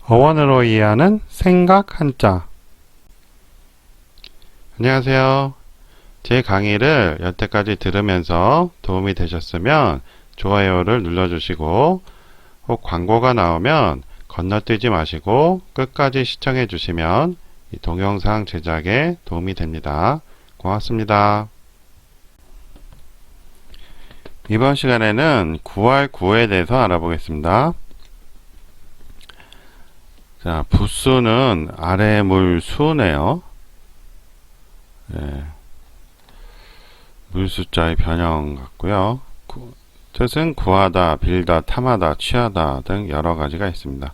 어원으로 이해하는 생각 한자. 안녕하세요. 제 강의를 여태까지 들으면서 도움이 되셨으면 좋아요를 눌러주시고 혹 광고가 나오면 건너뛰지 마시고 끝까지 시청해 주시면 이 동영상 제작에 도움이 됩니다. 고맙습니다. 이번 시간에는 구할 구에 대해서 알아보겠습니다. 자, 부수는 아래 물 수네요. 예, 물 숫자의 변형 같고요. 뜻은 구하다, 빌다, 탐하다, 취하다 등 여러 가지가 있습니다.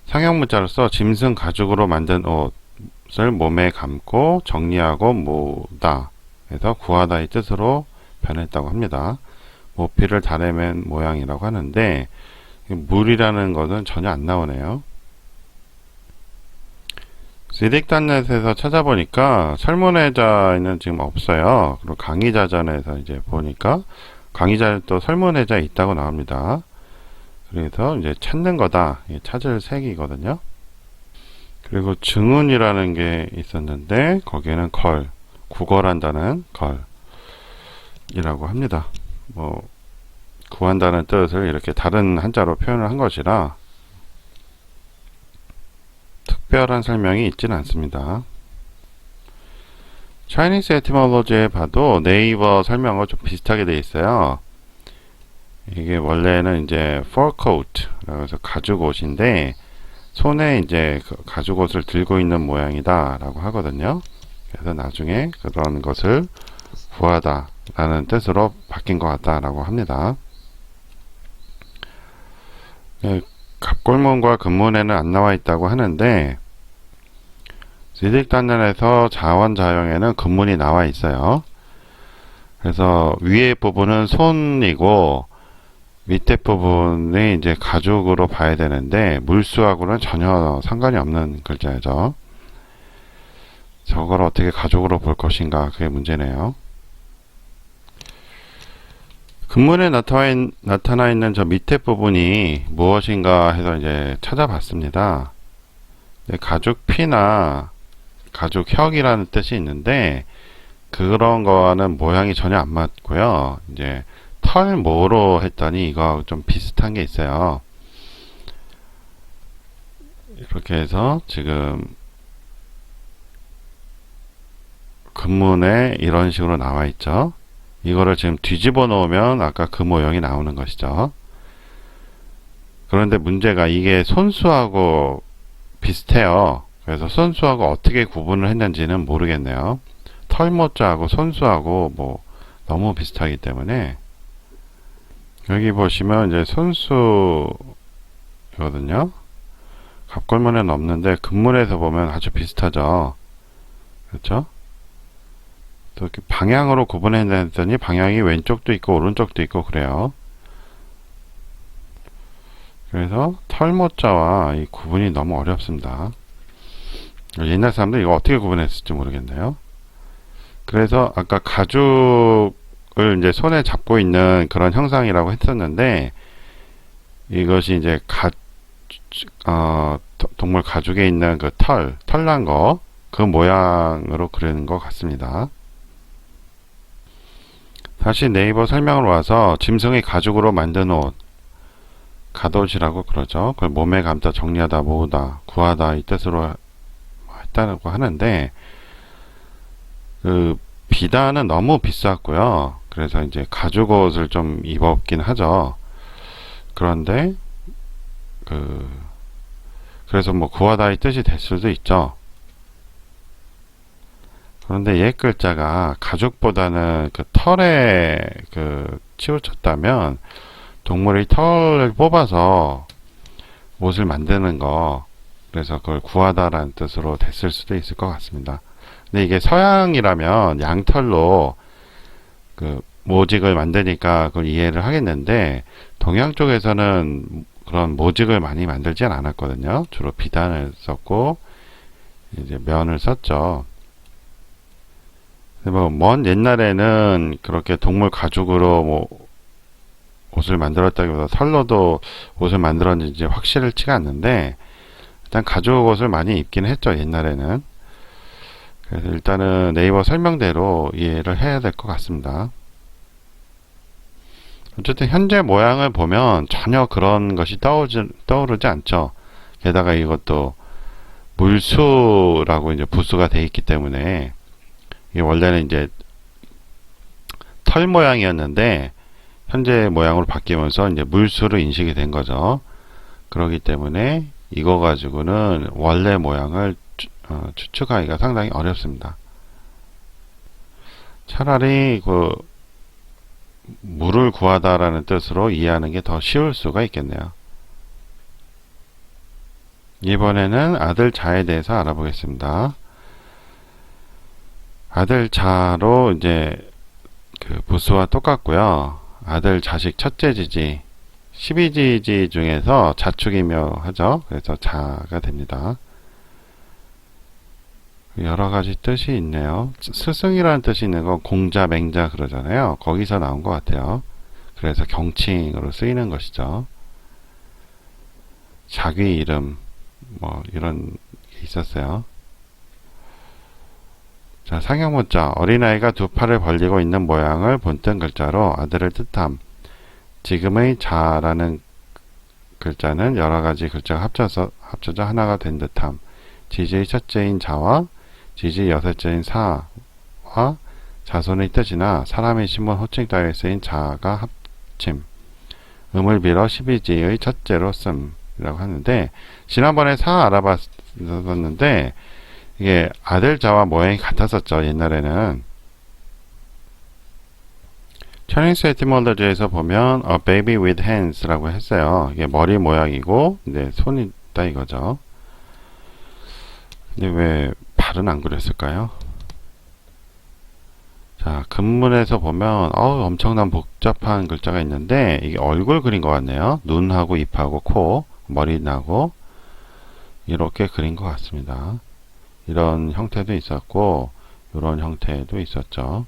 상형 문자로서 짐승 가죽으로 만든 옷을 몸에 감고 정리하고 모으다 해서 구하다의 뜻으로 변했다고 합니다. 모피를 다려맨 모양이라고 하는데 물이라는 것은 전혀 안 나오네요. 시딕단넷에서 찾아보니까 설문해자에는 지금 없어요. 그리고 강의자전에서 이제 보니까 강의자에 또 설문해자 있다고 나옵니다. 그래서 이제 찾는 거다. 찾을 색이거든요. 그리고 증운이라는 게 있었는데 거기에는 걸, 구걸한다는 걸이라고 합니다. 뭐 구한다는 뜻을 이렇게 다른 한자로 표현을 한 것이라 특별한 설명이 있지는 않습니다. Chinese etymology에 봐도 네이버 설명과 좀 비슷하게 되어 있어요. 이게 원래는 이제 fur coat라고 해서 가죽옷인데 손에 이제 가죽옷을 들고 있는 모양이다 라고 하거든요. 그래서 나중에 그런 것을 구하다 라는 뜻으로 바뀐 것 같다 라고 합니다. 네, 갑골문과 근문에는 안 나와 있다고 하는데 시딕단넷에서 자원자형에는 근문이 나와 있어요. 그래서 위에 부분은 손이고 밑에 부분이 이제 가죽으로 봐야 되는데 물수하고는 전혀 상관이 없는 글자죠. 저걸 어떻게 가죽으로 볼 것인가 그게 문제네요. 근문에 나타나 있는 저 밑에 부분이 무엇인가 해서 이제 찾아봤습니다. 가죽 피나 가죽 혁이라는 뜻이 있는데 그런 거와는 모양이 전혀 안 맞고요. 이제 털모로 했더니 이거 좀 비슷한 게 있어요. 이렇게 해서 지금 근문에 이런 식으로 나와 있죠. 이거를 지금 뒤집어 놓으면 아까 그 모양이 나오는 것이죠. 그런데 문제가 이게 손수하고 비슷해요. 그래서 손수하고 어떻게 구분을 했는지는 모르겠네요. 털모자하고 손수하고 뭐 너무 비슷하기 때문에 여기 보시면 이제 손수거든요. 갑골문에는 없는데 근문에서 보면 아주 비슷하죠. 그렇죠? 또 이렇게 방향으로 구분했더니 방향이 왼쪽도 있고 오른쪽도 있고 그래요. 그래서 털모자와 이 구분이 너무 어렵습니다. 옛날 사람들 이거 어떻게 구분했을지 모르겠네요. 그래서 아까 가죽을 이제 손에 잡고 있는 그런 형상이라고 했었는데 이것이 이제 동물 가죽에 있는 그 털난 거, 그 모양으로 그리는 것 같습니다. 다시 네이버 설명으로 와서 짐승이 가죽으로 만든 옷, 갓옷이라고 그러죠. 그걸 몸에 감다, 정리하다, 모으다, 구하다 이 뜻으로 했다고 하는데 그 비단은 너무 비쌌고요. 그래서 이제 가죽옷을 좀 입었긴 하죠. 그런데 그래서 뭐 구하다의 뜻이 될 수도 있죠. 그런데 옛 글자가 가죽보다는 그 털에 치우쳤다면 동물의 털을 뽑아서 옷을 만드는 거, 그래서 그걸 구하다라는 뜻으로 됐을 수도 있을 것 같습니다. 근데 이게 서양이라면 양털로 그 모직을 만드니까 그걸 이해를 하겠는데 동양 쪽에서는 그런 모직을 많이 만들진 않았거든요. 주로 비단을 썼고 이제 면을 썼죠. 먼 옛날에는 그렇게 동물 가죽으로 뭐 옷을 만들었다기보다 털로도 옷을 만들었는지 확실치가 않는데 일단 가죽 옷을 많이 입긴 했죠, 옛날에는. 그래서 일단은 네이버 설명대로 이해를 해야 될 것 같습니다. 어쨌든 현재 모양을 보면 전혀 그런 것이 떠오르지 않죠. 게다가 이것도 물수라고 이제 부수가 되어 있기 때문에, 이게 원래는 이제 털 모양이었는데 현재 모양으로 바뀌면서 이제 물수로 인식이 된 거죠. 그렇기 때문에 이거 가지고는 원래 모양을 추측하기가 상당히 어렵습니다. 차라리 그 물을 구하다라는 뜻으로 이해하는 게 더 쉬울 수가 있겠네요. 이번에는 아들 자에 대해서 알아보겠습니다. 아들 자로 이제 그 부수와 똑같고요. 아들 자식 첫째 지지 12지지 중에서 자축이며 하죠. 그래서 자가 됩니다. 여러 가지 뜻이 있네요. 스승이라는 뜻이 있는 건 공자, 맹자 그러잖아요. 거기서 나온 것 같아요. 그래서 경칭으로 쓰이는 것이죠. 자기 이름 뭐 이런 게 있었어요. 자, 상형문자 어린아이가 두 팔을 벌리고 있는 모양을 본뜬 글자로 아들을 뜻함. 지금의 자라는 글자는 여러 가지 글자가 합쳐져 하나가 된 듯함. 지지의 첫째인 자와 지지 여섯째인 사와 자손의 뜻이나 사람의 신분 호칭 따위에 쓰인 자가 합침. 음을 빌어 12지의 첫째로 씀이라고 하는데, 지난번에 사 알아봤었는데 이게 아들 자와 모양이 같았었죠. 옛날에는. Chinese etymology에서 보면 a baby with hands라고 했어요. 이게 머리 모양이고 이제 손이 있다 이거죠. 근데 왜 발은 안 그렸을까요? 자, 근문에서 보면 엄청난 복잡한 글자가 있는데 이게 얼굴 그린 것 같네요. 눈하고 입하고 코, 머리 나고 이렇게 그린 것 같습니다. 이런 형태도 있었고 이런 형태도 있었죠.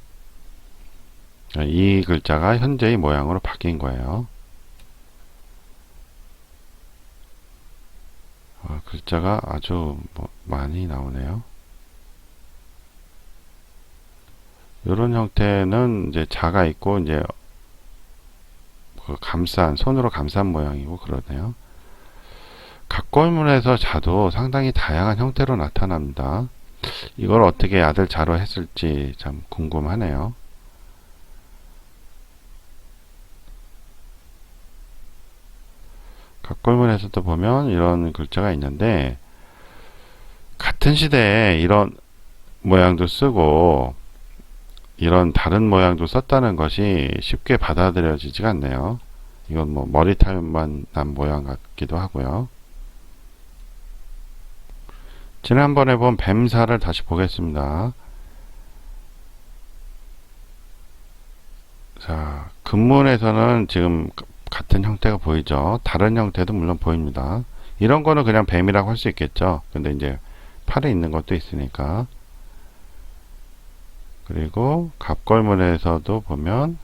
이 글자가 현재의 모양으로 바뀐 거예요. 글자가 아주 많이 나오네요. 이런 형태는 이제 자가 있고 이제 손으로 감싼 모양이고 그러네요. 각골문에서 자도 상당히 다양한 형태로 나타납니다. 이걸 어떻게 아들 자로 했을지 참 궁금하네요. 각골문에서도 보면 이런 글자가 있는데 같은 시대에 이런 모양도 쓰고 이런 다른 모양도 썼다는 것이 쉽게 받아들여지지가 않네요. 이건 뭐 머리털만 난 모양 같기도 하고요. 지난번에 본 뱀사를 다시 보겠습니다. 자, 근문에서는 지금 같은 형태가 보이죠. 다른 형태도 물론 보입니다. 이런 거는 그냥 뱀이라고 할 수 있겠죠. 근데 이제 팔에 있는 것도 있으니까. 그리고 갑골문에서도 보면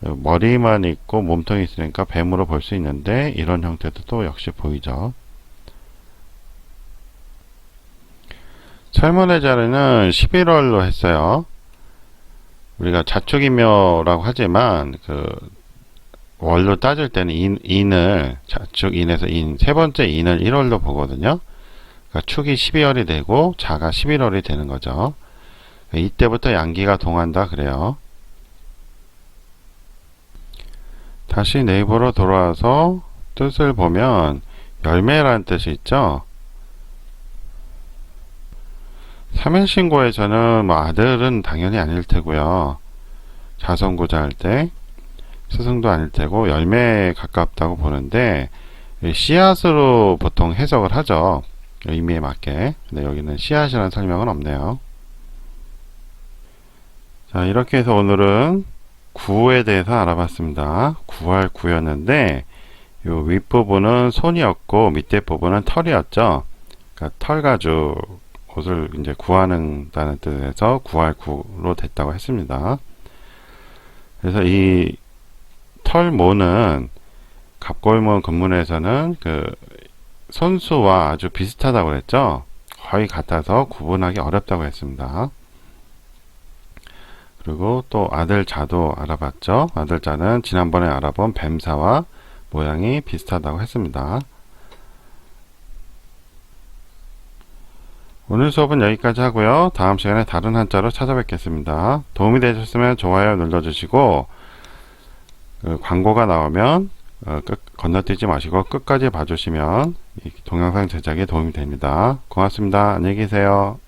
머리만 있고 몸통이 있으니까 뱀으로 볼 수 있는데 이런 형태도 또 역시 보이죠. 설문의 자리는 11월로 했어요. 우리가 자축이묘라고 하지만 월로 따질 때는 인을 자축 인에서 세 번째 인을 1월로 보거든요. 그러니까 축이 12월이 되고 자가 11월이 되는 거죠. 이때부터 양기가 동한다 그래요. 다시 네이버로 돌아와서 뜻을 보면 열매라는 뜻이 있죠. 3일신고에서는 아들은 당연히 아닐 테고요. 자선고자 할 때 스승도 아닐 테고 열매에 가깝다고 보는데 씨앗으로 보통 해석을 하죠. 의미에 맞게. 근데 여기는 씨앗이라는 설명은 없네요. 자, 이렇게 해서 오늘은 구에 대해서 알아봤습니다. 구할 구였는데 요 윗부분은 손이었고 밑에 부분은 털이었죠. 그러니까 털가죽 옷을 이제 구하는다는 뜻에서 구할 구로 됐다고 했습니다. 그래서 이 털모는 갑골문 근문에서는 손수와 아주 비슷하다고 그랬죠? 거의 같아서 구분하기 어렵다고 했습니다. 그리고 또 아들자도 알아봤죠? 아들자는 지난번에 알아본 뱀사와 모양이 비슷하다고 했습니다. 오늘 수업은 여기까지 하고요. 다음 시간에 다른 한자로 찾아뵙겠습니다. 도움이 되셨으면 좋아요 눌러주시고 광고가 나오면 건너뛰지 마시고 끝까지 봐주시면 이 동영상 제작에 도움이 됩니다. 고맙습니다. 안녕히 계세요.